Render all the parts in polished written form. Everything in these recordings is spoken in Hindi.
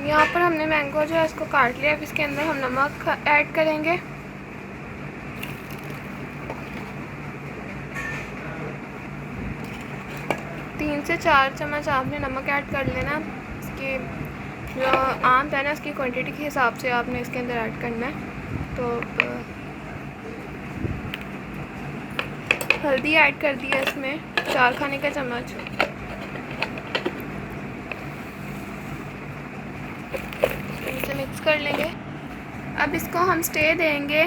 यहाँ पर हमने मैंगो जो है इसको काट लिया। अब इसके अंदर हम नमक ऐड करेंगे। तीन से 4 चम्मच आपने नमक ऐड कर लेना। इसके जो आम है ना उसकी क्वांटिटी के हिसाब से आपने इसके अंदर ऐड करना है। तो हल्दी ऐड कर दिया इसमें 4 खाने का चम्मच। इसे मिक्स कर लेंगे। अब इसको हम स्टे देंगे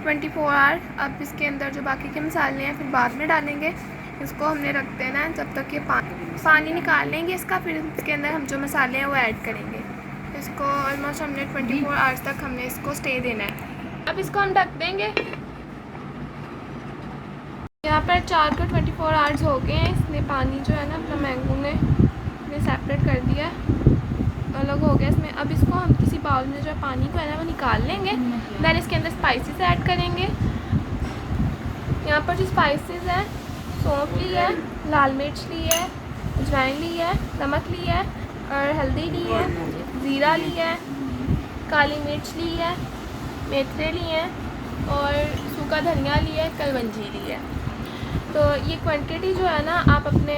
24 आवर। अब इसके अंदर जो बाकी के मसाले हैं फिर बाद में डालेंगे। इसको हमने रख देना है जब तक ये पानी निकाल लेंगे इसका, फिर इसके अंदर हम जो मसाले हैं वो ऐड करेंगे। इसको ऑलमोस्ट हमने 24 आवर्स तक हमने इसको स्टे देना है। अब इसको हम ढक देंगे। यहाँ पर 4 को 24 आवर्स हो गए हैं। इसने पानी जो है ना अपना मैंगो ने सेपरेट कर दिया, अलग हो गया इसमें। अब इसको हम किसी बाउल में जो पानी को है ना वो निकाल लेंगे। देन इसके अंदर स्पाइसेस ऐड करेंगे। यहाँ पर जो स्पाइसेस हैं, सौंफ ली है, लाल मिर्च ली है, अजवाइन ली है, नमक ली है और हल्दी ली है, ज़ीरा ली है, काली मिर्च ली है, मेथरे ली हैं और सूखा धनिया ली है, कलवंजी ली है। तो ये क्वांटिटी जो है ना आप अपने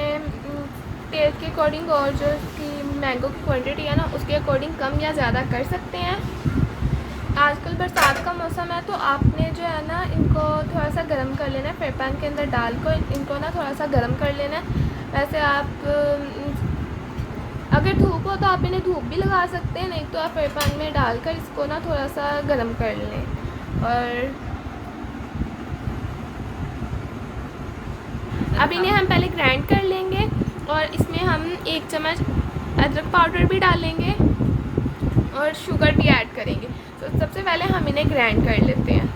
टेस्ट के अकॉर्डिंग और जो इसकी मैंगो की क्वांटिटी है ना उसके अकॉर्डिंग कम या ज़्यादा कर सकते हैं। आजकल बरसात का मौसम है तो आपने जो है ना इनको थोड़ा सा गर्म कर लेना है। फ्राई पैन के अंदर डाल कर इनको ना थोड़ा सा गर्म कर लेना है। वैसे आप अगर धूप हो तो आप इन्हें धूप भी लगा सकते हैं, नहीं तो आप फ्राई पैन में डालकर इसको ना थोड़ा सा गर्म कर लें। और अब इन्हें हम पहले ग्राइंड कर लेंगे और इसमें हम 1 चम्मच अदरक पाउडर भी डालेंगे और शुगर भी ऐड करेंगे। तो सबसे पहले हम इन्हें ग्राइंड कर लेते हैं।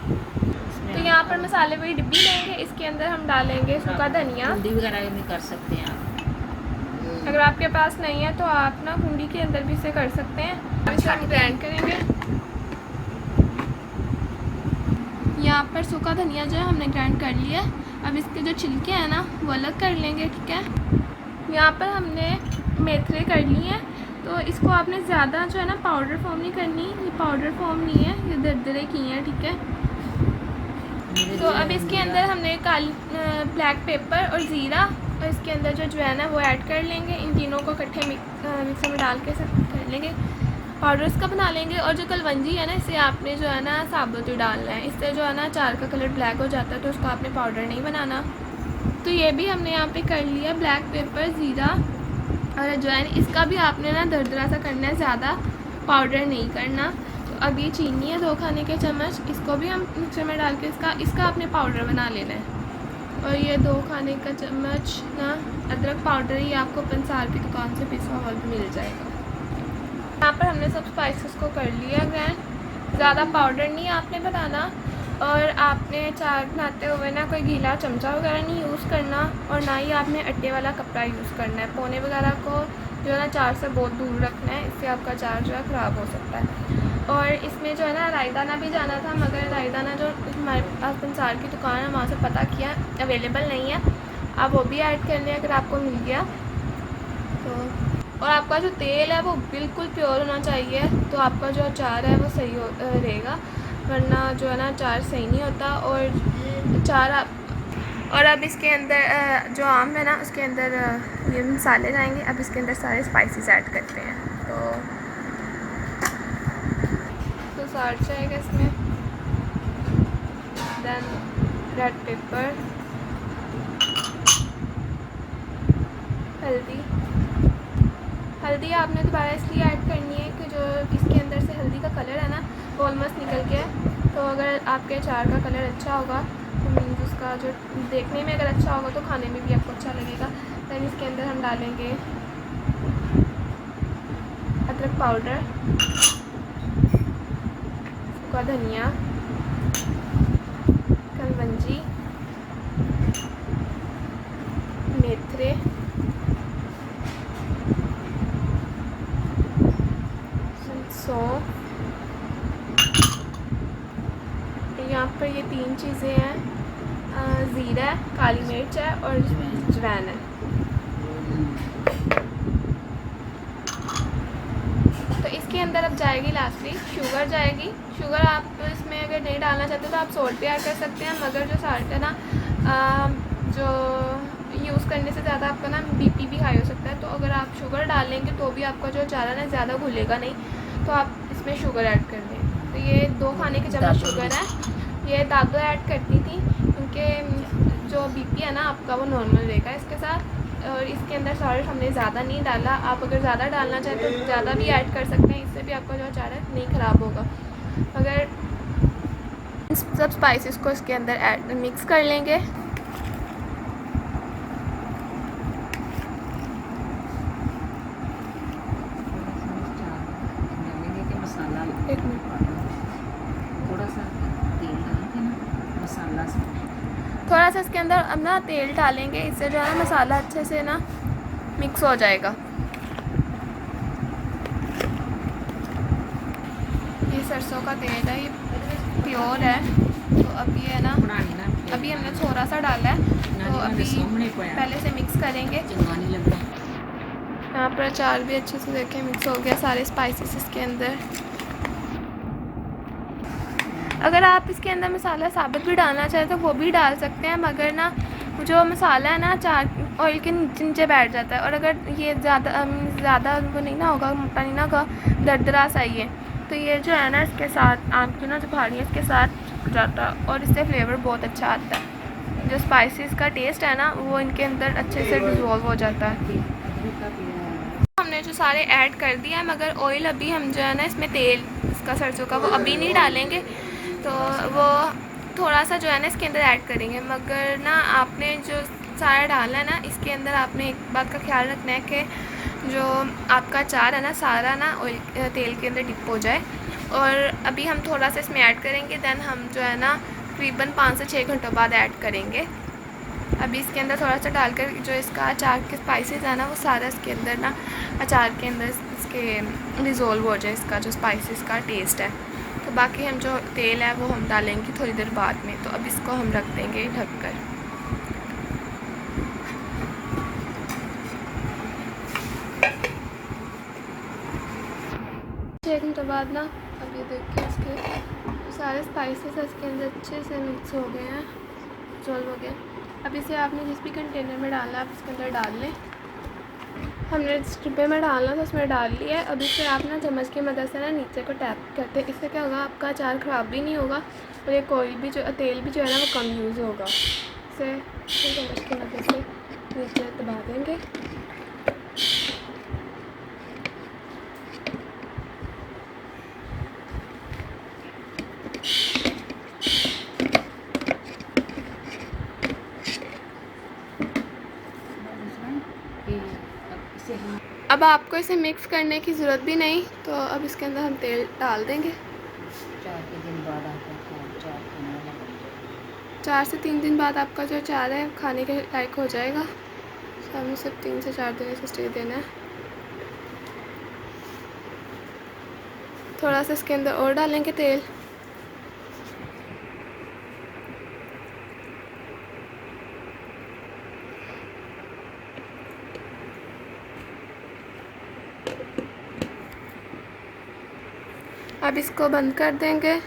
तो यहाँ पर मसाले वाली डिब्बी लेंगे, इसके अंदर हम डालेंगे सूखा धनिया। हल्दी वगैरह भी कर सकते हैं आप। अगर आपके पास नहीं है तो आप ना कुंडी के अंदर भी इसे कर सकते हैं। इसे हम ग्राइंड करेंगे। यहाँ पर सूखा धनिया जो है हमने ग्राइंड कर लिया। अब इसके जो छिलके हैं ना वो अलग कर लेंगे, ठीक है। यहाँ पर हमने मेथरे कर ली हैं। तो इसको आपने ज़्यादा जो है ना पाउडर फॉर्म नहीं करनी, ये पाउडर फॉर्म नहीं है, ये दरदरे की हैं, ठीक है। तो अब इसके अंदर हमने ब्लैक पेपर और ज़ीरा और इसके अंदर जो अजवाइन है वो ऐड कर लेंगे। इन तीनों को इकट्ठे मिक्सर में डाल के सब कर लेंगे, पाउडर इसका बना लेंगे। और जो कलवंजी है ना इसे आपने जो है ना साबुत ही डालना है। इससे जो है ना अचार का कलर ब्लैक हो जाता है तो उसको आपने पाउडर नहीं बनाना। तो ये भी हमने यहाँ पे कर लिया, ब्लैक पेपर, ज़ीरा और अजवाइन। इसका भी आपने ना दरदरा सा करना है, ज़्यादा पाउडर नहीं करना। तो अब ये चीनी है 2 खाने के चम्मच, इसको भी हम मिक्सर में डाल के इसका आपने पाउडर बना लेना है। और ये 2 खाने का चम्मच ना अदरक पाउडर ही आपको पंसार की दुकान से पिसा हुआ भी मिल जाएगा। यहाँ पर हमने सब स्पाइसेस को कर लिया ग्राइंड। ज़्यादा पाउडर नहीं आपने बनाना और आपने अचार बनाते हुए ना कोई गीला चमचा वगैरह नहीं यूज़ करना और ना ही आपने अट्टे वाला कपड़ा यूज़ करना है। पोने वगैरह को जो है ना अचार से बहुत दूर रखना है, इससे आपका अचार जो है ख़राब हो सकता है। और इसमें जो है ना राई दाना भी जाना था, मगर राई दाना जो हमारे पास पंसार की दुकान है वहाँ से पता किया अवेलेबल नहीं है। आप वो भी ऐड कर लें अगर आपको मिल गया तो। और आपका जो तेल है वो बिल्कुल प्योर होना चाहिए तो आपका जो अचार है वो सही रहेगा, वरना जो है ना अचार सही नहीं होता। और अचार और अब इसके अंदर जो आम है ना उसके अंदर ये मसाले जाएंगे। अब इसके अंदर सारे स्पाइसेस ऐड करते हैं। तो साल्ट जाएगा इसमें, देन रेड पेपर, हल्दी आपने दोबारा इसलिए ऐड करनी है कि जो इसके अंदर से हल्दी का कलर है ना वो ऑलमोस्ट निकल गया है। तो अगर आपके अचार का कलर अच्छा होगा तो मीन्स उसका जो देखने में अगर अच्छा होगा तो खाने में भी आपको अच्छा लगेगा। दैन इसके अंदर हम डालेंगे अदरक पाउडर, सूखा धनिया, कलवंजी, मेथरे, सौंफ। यहाँ पर ये 3 चीज़ें हैं, ज़ीरा है, काली मिर्च है और अजवाइन है। तो इसके अंदर अब जाएगी लास्टली शुगर जाएगी। शुगर आप इसमें अगर नहीं डालना चाहते तो आप सोल्ट भी ऐड कर सकते हैं, मगर जो साल्ट है ना जो यूज़ करने से ज़्यादा आपका ना बीपी भी हाई हो सकता है। तो अगर आप शुगर डालेंगे तो भी आपका जो अचार है ना ज़्यादा घुलेगा नहीं, तो आप इसमें शुगर ऐड कर दें। तो ये 2 खाने के चम्मच शुगर है। ये दादो ऐड करती थी क्योंकि जो बीपी है ना आपका वो नॉर्मल रहेगा इसके साथ। और इसके अंदर सॉल्ट हमने ज़्यादा नहीं डाला, आप अगर ज़्यादा डालना चाहें तो ज़्यादा भी ऐड कर सकते हैं, इससे भी आपका जो अचार है नहीं ख़राब होगा। अगर सब स्पाइसेस को इसके अंदर मिक्स कर लेंगे। मसाला एक मिनट, थोड़ा सा तेल डाल के ना मसाला थोड़ा सा इसके अंदर अब ना तेल डालेंगे, इससे जो है ना मसाला अच्छे से ना मिक्स हो जाएगा। ये सरसों का तेल है, ये प्योर है। तो अभी है ना अभी हमने थोड़ा सा डाला है, तो अभी पहले से मिक्स करेंगे। यहाँ पर अचार भी अच्छे से देखें मिक्स हो गया, सारे स्पाइसेस इसके अंदर। अगर आप इसके अंदर मसाला साबुत भी डालना चाहें तो वो भी डाल सकते हैं, मगर ना जो मसाला है ना अचार ऑयल के नीचे नीचे बैठ जाता है। और अगर ये ज़्यादा वो नहीं ना होगा, मोटा नहीं ना होगा, दरदरा सा ही है, तो ये जो है ना इसके साथ आम की ना जो फाड़ी है इसके साथ जाता है और इससे फ्लेवर बहुत अच्छा आता है। जो स्पाइसेस का टेस्ट है ना वो इनके अंदर अच्छे से डिज़ोल्व हो जाता है। हमने जो सारे ऐड कर दिया है, मगर ऑयल अभी हम जो है ना इसमें तेल इसका सरसों का वो अभी नहीं डालेंगे, तो वो थोड़ा सा जो है ना इसके अंदर ऐड करेंगे। मगर ना आपने जो सारा डालना है ना इसके अंदर आपने एक बात का ख्याल रखना है कि जो आपका अचार है ना सारा ना ऑयल तेल के अंदर डिप हो जाए। और अभी हम थोड़ा सा इसमें ऐड करेंगे, देन हम जो है ना तकरीबन 5 से 6 घंटों बाद ऐड करेंगे। अभी इसके अंदर थोड़ा सा डालकर जो इसका अचार के स्पाइसेस है ना वो सारा इसके अंदर ना अचार के अंदर इसके डिज़ोल्व हो जाए, इसका जो स्पाइसेस का टेस्ट है। तो बाकी हम जो तेल है वो हम डालेंगे थोड़ी देर बाद में। तो अब इसको हम रख देंगे ढककर। 6 घंटे बाद ना अब ये देखिए इसके सारे स्पाइसेस इसके अंदर अच्छे से मिक्स हो गए हैं, डिज़ोल्व हो गए। अब इसे आपने जिस भी कंटेनर में डालना है आप इसके अंदर डाल लें। हमने जिस डिब्बे में डालना था उसमें डाल लिया है। अब इसे आप ना चम्मच की मदद से ना नीचे को टैप करते हैं, इससे क्या होगा आपका अचार ख़राब भी नहीं होगा और एक ऑयल भी जो तेल भी जो है ना वो कम यूज़ होगा। इसे चम्मच की मदद से नीचे दबा देंगे। अब आपको इसे मिक्स करने की ज़रूरत भी नहीं, तो अब इसके अंदर हम तेल डाल देंगे। 4 से 3 दिन बाद आपका जो अचार है खाने के लायक हो जाएगा। तो हमें सिर्फ 3 से 4 दिन इसे स्टे देना है। थोड़ा सा इसके अंदर और डालेंगे तेल। अब इसको बंद कर देंगे।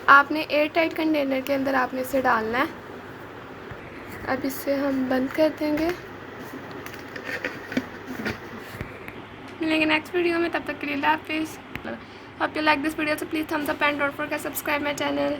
आपने एयर टाइट कंटेनर के अंदर आपने इसे डालना है। अब इसे हम बंद कर देंगे। मिलेंगे नेक्स्ट वीडियो में, तब तक के लिए अल्लाह हाफिज़। Hope you like this video, so please thumbs up and don't forget to subscribe my channel.